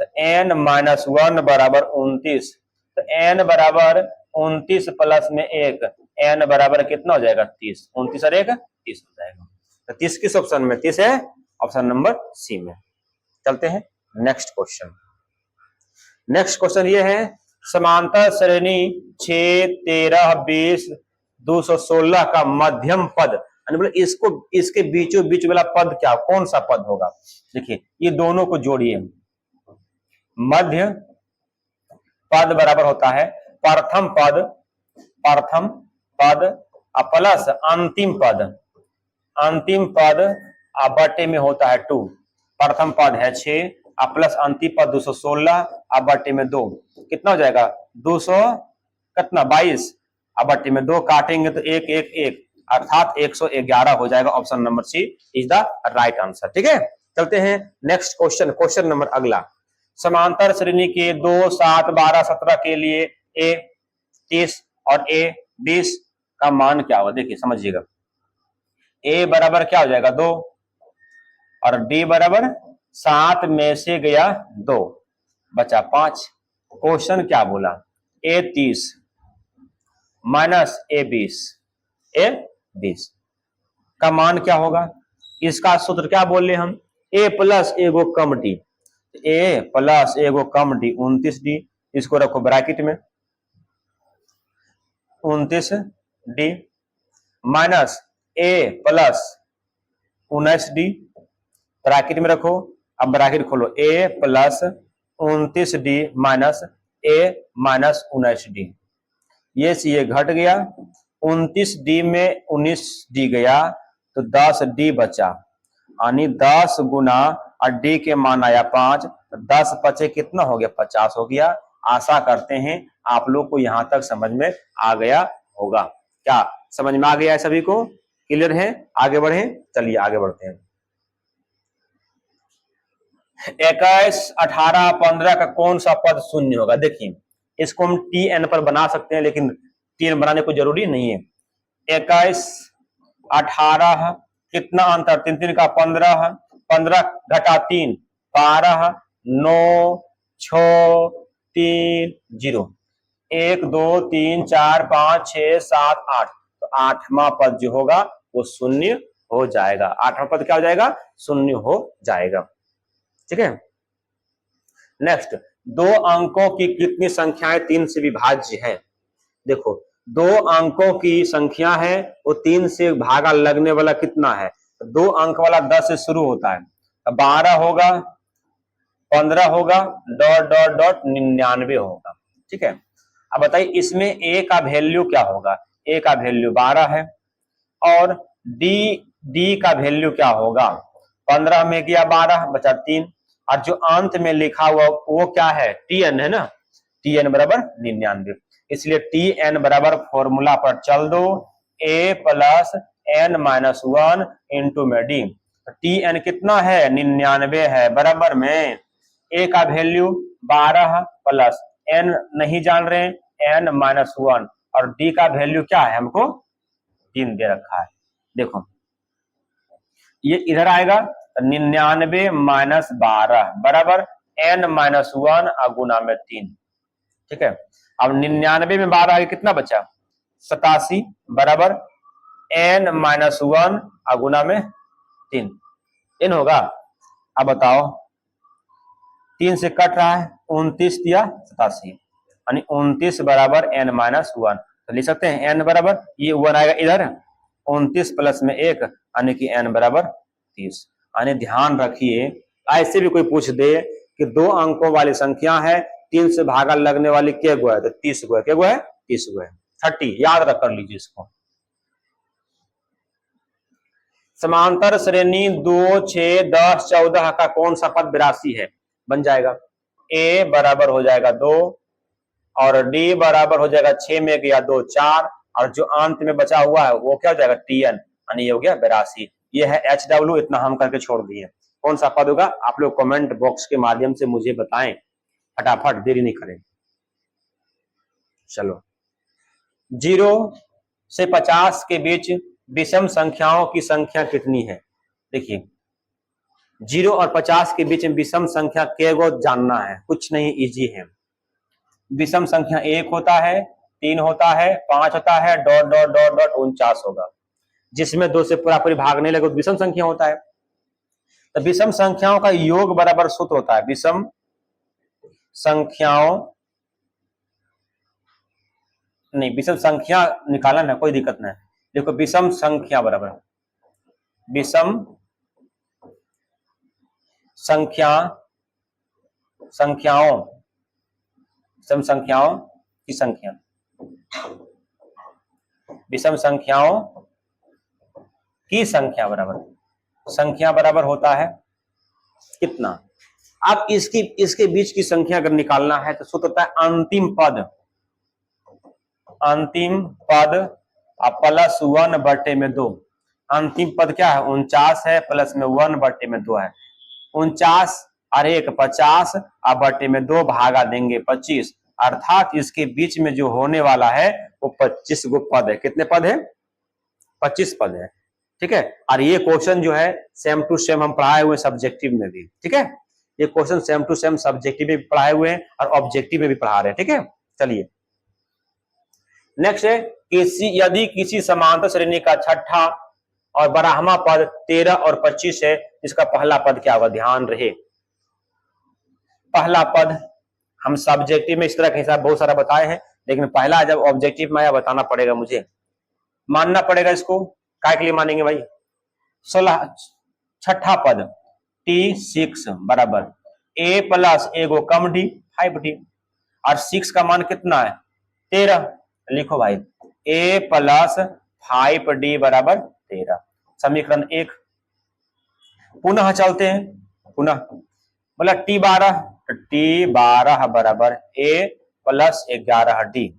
तो एन माइनस 1 बराबर 29, तो एन बराबर 29 प्लस में 1, एन बराबर कितना हो जाएगा 30, 29 और 1 30 हो जाएगा। तो 30 किस ऑप्शन में, 30 है ऑप्शन नंबर सी में। चलते हैं नेक्स्ट क्वेश्चन। नेक्स्ट क्वेश्चन ये है समांतर श्रेणी 6 13 20 216 का मध्यम पद, इसको इसके बीचों बीच वाला पद क्या, कौन सा पद होगा। देखिए ये दोनों को जोड़िए, मध्य पद बराबर होता है प्रथम पद प्लस अंतिम पद बटे में होता है 2, प्रथम पद है 6 अब प्लस अंतिम पद 216 अब बट्टे में 2 कितना हो जाएगा 200 कितना 22 अब बट्टे में 2 काटेंगे तो 1 1 1 अर्थात 111 हो जाएगा। Option number c is the right answer. ठीक है, चलते हैं नेक्स्ट क्वेश्चन। क्वेश्चन नंबर अगला, समांतर श्रेणी के 2 7 12 17 के लिए ए 30 और ए 20 का मान क्या होगा। देखिए समझिएगा, ए बराबर क्या हो जाएगा 2 और डी बराबर 7 में से गया 2 बचा 5। क्वेश्चन क्या बोला, ए 30 माइनस ए 20 का मान क्या होगा। इसका सूत्र क्या बोले हम, ए प्लस एगो कम डी, ए प्लस एगो कम डी 29 डी, इसको रखो ब्रैकेट में 29 डी माइनस ए प्लस 19 डी ब्रैकेट में रखो। अब ब्रैकेट खोलो, ए प्लस 29 डी माइनस ए माइनस 19 डी, ये से ये घट गया, 29 डी में 19 डी गया तो 10 डी बचा, यानी 10 गुना और डी के मान आया 5, 10 पचे कितना हो गया 50 हो गया। आशा करते हैं आप लोग को यहां तक समझ में आ गया होगा। क्या समझ में आ गया है सभी को, क्लियर है। आगे बढ़े, चलिए आगे बढ़ते हैं। 21 18 15 का कौन सा पद शून्य होगा। देखिए इसको हम टी एन पर बना सकते हैं, लेकिन टी एन बनाने को जरूरी नहीं है। 21 18 कितना अंतर, 3 3 का 15, 15 घटा 3 12, 9 6 3 0, 1 2 3 4 5 6 7 8, तो 8वां पद जो होगा वो शून्य हो जाएगा। 8वां पद क्या हो जाएगा, शून्य हो जाएगा। ठीक है, नेक्स्ट, 2 अंकों की कितनी संख्याएं 3 से विभाज्य है। देखो 2 अंकों की संख्या है, वो 3 से भागा लगने वाला कितना है, 2 अंक वाला 10 से शुरू होता है, 12 होगा, 15 होगा, डॉट डॉट डॉट 99 होगा। ठीक है, अब बताइए इसमें ए का वैल्यू क्या होगा। ए का वैल्यू 12 है और डी का वैल्यू क्या होगा, 15 में गया 12 बचा 3, और जो अंत में लिखा हुआ वो क्या है, टी एन है ना, टी एन बराबर 99। इसलिए टी एन बराबर फॉर्मूला पर चल दो, ए प्लस एन माइनस 1 इंटू में डी। टी एन कितना है 99 है, बराबर में ए का वैल्यू 12 प्लस एन नहीं जान रहे हैं, एन माइनस 1, और डी का वैल्यू क्या है हमको 3 दे रखा है। देखो ये इधर आएगा 99 माइनस 12 बराबर एन माइनस 1 गुना में 3। ठीक है, अब 99 में 12 आगे कितना बचा 87 बराबर एन माइनस 1 गुना में 3 इन होगा। अब बताओ 3 से कट रहा है, 29 दिया 87, यानी 29 बराबर एन माइनस 1, तो लिख सकते हैं एन बराबर ये 1 आएगा इधर, 29 प्लस में 1 यानी कि एन बराबर 30। यानी ध्यान रखिए, ऐसे भी कोई पूछ दे कि 2 अंकों वाली संख्या है, 3 से भागा लगने वाली क्या गो है, तो 30 गो है, क्या गो है 30 गो है, 30 याद रख कर लीजिए इसको। समांतर श्रेणी 2 6 10 14 का कौन सा पद 82 है, बन जाएगा ए बराबर हो जाएगा 2 और डी बराबर हो जाएगा 6 में गया 2 4, और जो अंत में बचा हुआ है वो क्या हो जाएगा टी एन, यानी ये हो गया 82। ये है एच डब्ल्यू, इतना हम करके छोड़ दिए। कौन सा पद होगा आप लोग कमेंट बॉक्स के माध्यम से मुझे बताएं, फटाफट देरी नहीं करें। चलो 0 से 50 के बीच विषम संख्याओं की संख्या कितनी है। देखिए 0 और 50 के बीच में विषम संख्या के गो जानना है, कुछ नहीं, इजी है। विषम संख्या 1 होता है, 3 होता है, 5 होता है, डॉट डॉट डॉट डॉट 49 होगा, जिसमें 2 से पूरा पूरी भागने लगे तो विषम संख्या होता है। तो विषम संख्याओं का योग बराबर सूत्र होता है, विषम संख्याओं नहीं, विषम संख्या निकालना है, कोई दिक्कत नहीं। देखो विषम संख्या बराबर विषम संख्याओं विषम संख्याओं की संख्या, विषम संख्याओं की संख्या बराबर संख्या बराबर होता है कितना, अब इसके बीच की संख्या अगर निकालना है तो सूत्र होता है अंतिम पद प्लस 1/2। अंतिम पद क्या है 49 है, प्लस में 1/2 है। 49 और 1 50 और बटे में 2 भागा देंगे 25, अर्थात इसके बीच में जो होने वाला है वो 25 गो पद है। कितने पद है 25 पद है। ठीक है, और ये क्वेश्चन जो है सेम टू सेम हम पढ़ाए हुए सब्जेक्टिव में भी। ठीक है, ये question same to same subjective में भी पढ़ाए हुए हैं और ऑब्जेक्टिव में भी पढ़ा रहे हैं। ठीक है, चलिए नेक्स्ट है यदि किसी समांतर श्रेणी का छठा और बारहवां पद 13 और 25 है, इसका पहला पद क्या होगा। ध्यान रहे पहला पद हम सब्जेक्टिव में इस तरह के हिसाब बहुत सारा बताए हैं, लेकिन पहला जब ऑब्जेक्टिव में आया बताना पड़ेगा, मुझे मानना पड़ेगा। इसको काय के लिए मानेंगे भाई 16 छठा पद T6 बराबर A प्लस एगो कम D 5D और 6 का मान कितना है 13। लिखो भाई A प्लस 5D बराबर 13, समीकरण 1। पुनः चलते हैं, पुनः बोला T12 बराबर A प्लस 11D।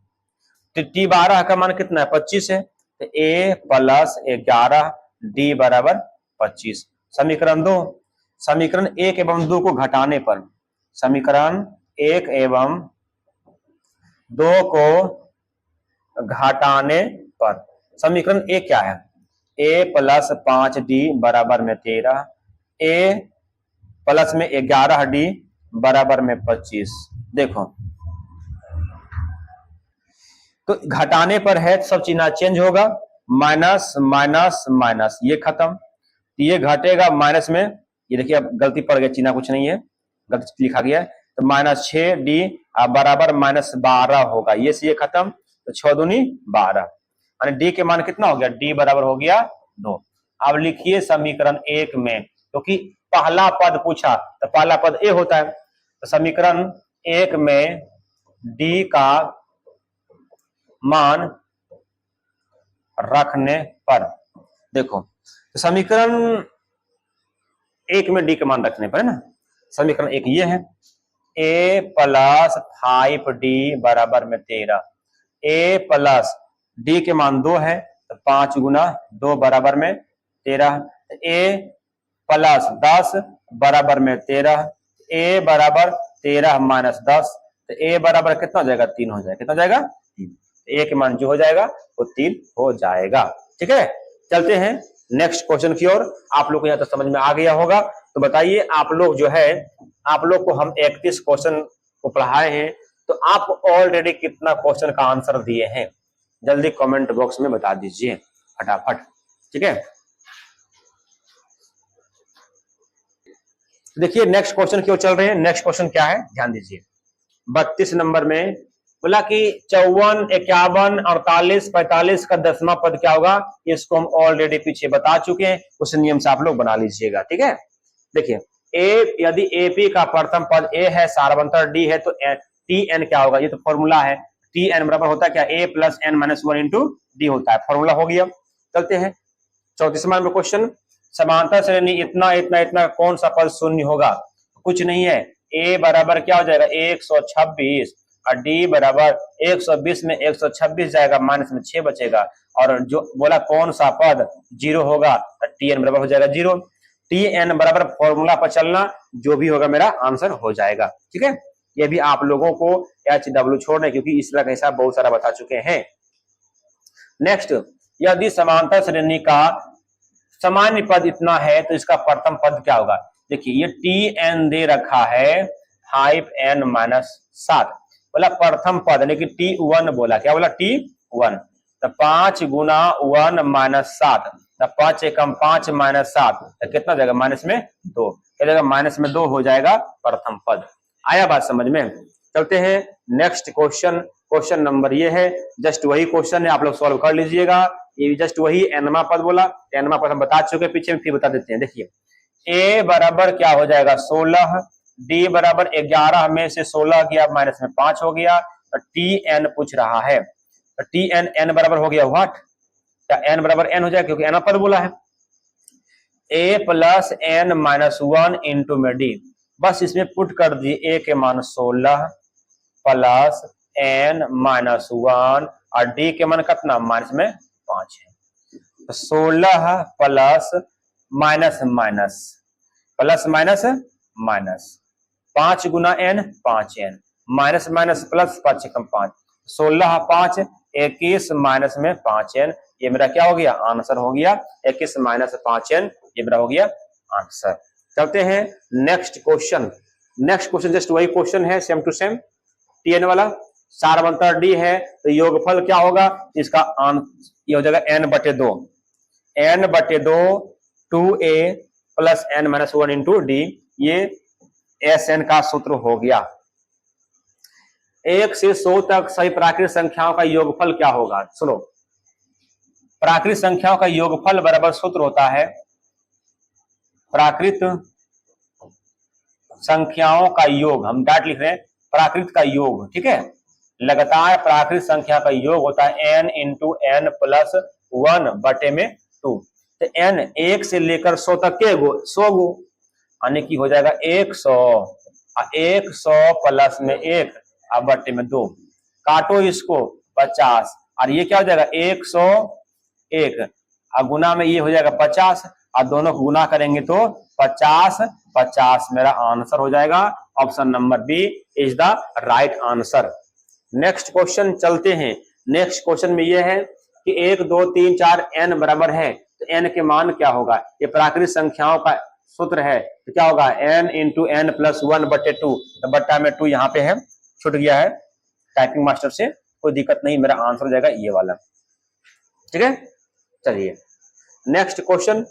T12 का मान कितना है 25 है, तो A प्लस 11D बराबर 25। समीकरण 2, समीकरण 1 एवं 2 को घटाने पर, समीकरण 1 एवं 2 को घटाने पर समीकरण 1 क्या है A प्लस 5D बराबर में 13, A प्लस में 11D बराबर में 25। देखो तो घटाने पर है सब चिन्ह चेंज होगा, माइनस माइनस माइनस ये खत्म, ये घटेगा माइनस में, ये देखिए अब गलती पड़ गया, चिन्ह कुछ नहीं है गलती लिखा गया है, तो -6D बराबर -12 होगा, ये से ये खत्म, तो 6 दूनी 12 यानी डी के मान कितना हो गया डी बराबर हो गया 2। अब लिखिए समीकरण 1 में, क्योंकि पहला पद पूछा तो पहला पद ए होता है, तो समीकरण 1 में डी का मान रखने पर, देखो तो समीकरण 1 में डी का मान रखने पर है ना, समीकरण 1 ये है A प्लस 5D बराबर में 13, A प्लस D के मान 2 है तो 5 गुना 2 बराबर में 13, A प्लस 10 बराबर में 13, A बराबर 13 माइनस 10, तो A बराबर कितना हो जाएगा 3 हो जाएगा, कितना हो जाएगा 3, A के मान जो हो जाएगा वो 3 हो जाएगा। ठीक है, चलते हैं नेक्स्ट क्वेश्चन की ओर। आप लोग को यहाँ तो समझ में आ गया होगा, तो बताइए आप लोग जो है, आप लोग को हम 31 क्वेश्चन को पढ़ाए हैं, तो आप ऑलरेडी कितना क्वेश्चन का आंसर दिए हैं जल्दी कमेंट बॉक्स में बता दीजिए फटाफट। ठीक है, देखिए नेक्स्ट क्वेश्चन की ओर चल रहे हैं। नेक्स्ट क्वेश्चन क्या है ध्यान दीजिए, 32 नंबर में बोला कि 54, 51, 48, 45 का 10वां पद क्या होगा, इसको हम ऑलरेडी पीछे बता चुके हैं, उस नियम से आप लोग बना लीजिएगा। ठीक है, देखिए ए यदि एपी का प्रथम पद ए है, सार्वंतर डी है, तो टी एन क्या होगा, ये तो फॉर्मूला है, टी एन बराबर होता है क्या A plus N minus 1 into D होता है, फॉर्मूला हो गया। चलते हैं 34वां नंबर क्वेश्चन, समांतर श्रेणी इतना इतना इतना कौन सा पद शून्य होगा, कुछ नहीं है, ए बराबर क्या हो जाएगा 126 और डी बराबर 120 में 126 जाएगा, माइनस में 6 बचेगा, और जो बोला कौन सा पद 0 होगा, टी एन बराबर हो जाएगा 0। टी एन बराबर फॉर्मूला पर चलना, जो भी होगा मेरा आंसर हो जाएगा। ठीक है, ये भी आप लोगों को HW छोड़ना है, क्योंकि इस तरह का हिसाब बहुत सारा बता चुके हैं। नेक्स्ट, यदि समांतर श्रेणी का सामान्य पद इतना है तो इसका प्रथम पद क्या होगा। देखिए ये टी एन दे रखा है 5n माइनस 7, बोला प्रथम पद, लेकिन T1 बोला, क्या बोला T1, तो 5 गुना 1 माइनस 7, 5 एकम 5 माइनस 7, तो कितना जाएगा माइनस में 2, क्या जाएगा माइनस में 2 हो जाएगा प्रथम पद। आया बात समझ में। चलते हैं नेक्स्ट क्वेश्चन, क्वेश्चन नंबर ये है, जस्ट वही क्वेश्चन है, आप लोग सॉल्व कर लीजिएगा, ये जस्ट वही एनवा पद बोला, एनवा पद हम बता चुके पीछे में, फिर बता देते हैं। देखिए ए बराबर क्या हो जाएगा 16, डी बराबर 11 में से 16 गया माइनस में 5 हो गया, तो टी एन पूछ रहा है, तो टी एन एन बराबर हो गया व्हाट, क्या एन बराबर एन हो जाएगा, क्योंकि एन पद बोला है, ए प्लस एन माइनस 1 इंटू में डी, बस इसमें पुट कर दिए a के मान 16 प्लस n माइनस 1 और d के मान कितना माइनस में 5 है। तो 16 plus minus minus plus minus minus 5 गुना n 5n minus minus plus 5 कम 5 16 5 21 माइनस में 5n ये मेरा क्या हो गया आंसर हो गया 21 माइनस 5n ये मेरा हो गया आंसर। चलते हैं next question. Next question just वही क्वेश्चन है सेम टू सेम tn वाला सार अंतर d है तो योगफल क्या होगा इसका ये हो जाएगा n बटे 2 2a plus n minus 1 into D ये Sn का सूत्र हो गया। 1 से 100 तक सभी प्राकृतिक संख्याओं का योगफल क्या होगा। सुनो प्राकृतिक संख्याओं का योगफल बराबर सूत्र होता है प्राकृत संख्याओं का योग, हम डाट लिख रहे हैं प्राकृत का योग, ठीक है। लगातार प्राकृत संख्या का योग होता है n इंटू एन प्लस 1 बटे में 2। तो n 1 से लेकर 100 तक के गो 100 गो यानी कि हो जाएगा 100 प्लस में 1 अब बटे में 2 काटो इसको 50 और ये क्या हो जाएगा 101 और गुना में ये हो जाएगा 50 और दोनों को गुना करेंगे तो 50 मेरा आंसर हो जाएगा। Option number b is the right answer. Next question चलते हैं। नेक्स्ट क्वेश्चन में ये है कि 1 2 3 4 n बराबर है तो n के मान क्या होगा। ये प्राकृतिक संख्याओं का सूत्र है तो क्या होगा n इंटू एन प्लस 1 बटे 2 तो बट्टा में 2 यहाँ पे है छूट गया है टाइपिंग मास्टर से, कोई दिक्कत नहीं, मेरा आंसर हो जाएगा ये वाला, ठीक है। चलिए नेक्स्ट क्वेश्चन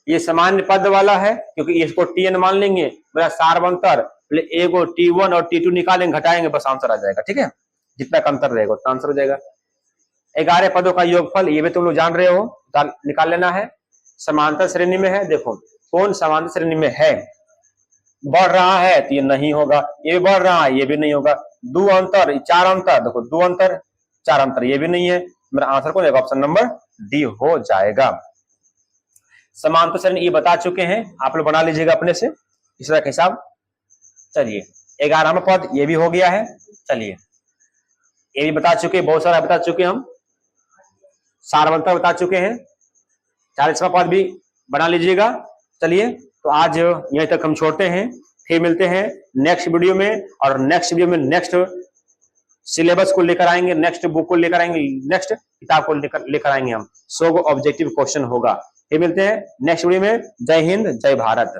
ये सामान्य पद वाला है क्योंकि इसको tn मान लेंगे, मेरा सार अंतर एगो t1 और t2 निकालेंगे घटाएंगे बस आंसर आ जाएगा, ठीक है। जितना कम अंतर रहेगा उतना आंसर हो जाएगा। 11 पदों का योगफल ये भी तुम लोग जान रहे हो, निकाल लेना है। समांतर श्रेणी में है, देखो कौन समांतर श्रेणी में है, बढ़ रहा है तो ये नहीं होगा, ये भी बढ़ रहा है ये भी नहीं होगा, 2 अंतर 4 अंतर, देखो 2 अंतर 4 अंतर ये भी नहीं है, मेरा आंसर कौन है ऑप्शन नंबर डी हो जाएगा। समांतर श्रेणी ये बता चुके हैं, आप लोग बना लीजिएगा अपने से इस तरह का हिसाब। चलिए 11वां पद ये भी हो गया है, चलिए ये भी बता चुके, बहुत सारा बता चुके हम, सारवंतर बता चुके हैं, 40वां पद भी बना लीजिएगा। चलिए तो आज यहीं तक हम छोड़ते हैं, फिर मिलते हैं नेक्स्ट वीडियो में, और नेक्स्ट वीडियो में नेक्स्ट सिलेबस को लेकर आएंगे, नेक्स्ट बुक को लेकर आएंगे, नेक्स्ट किताब को लेकर आएंगे हम, 100 ऑब्जेक्टिव क्वेश्चन होगा। फिर मिलते हैं नेक्स्ट वीडियो में। जय हिंद जय भारत।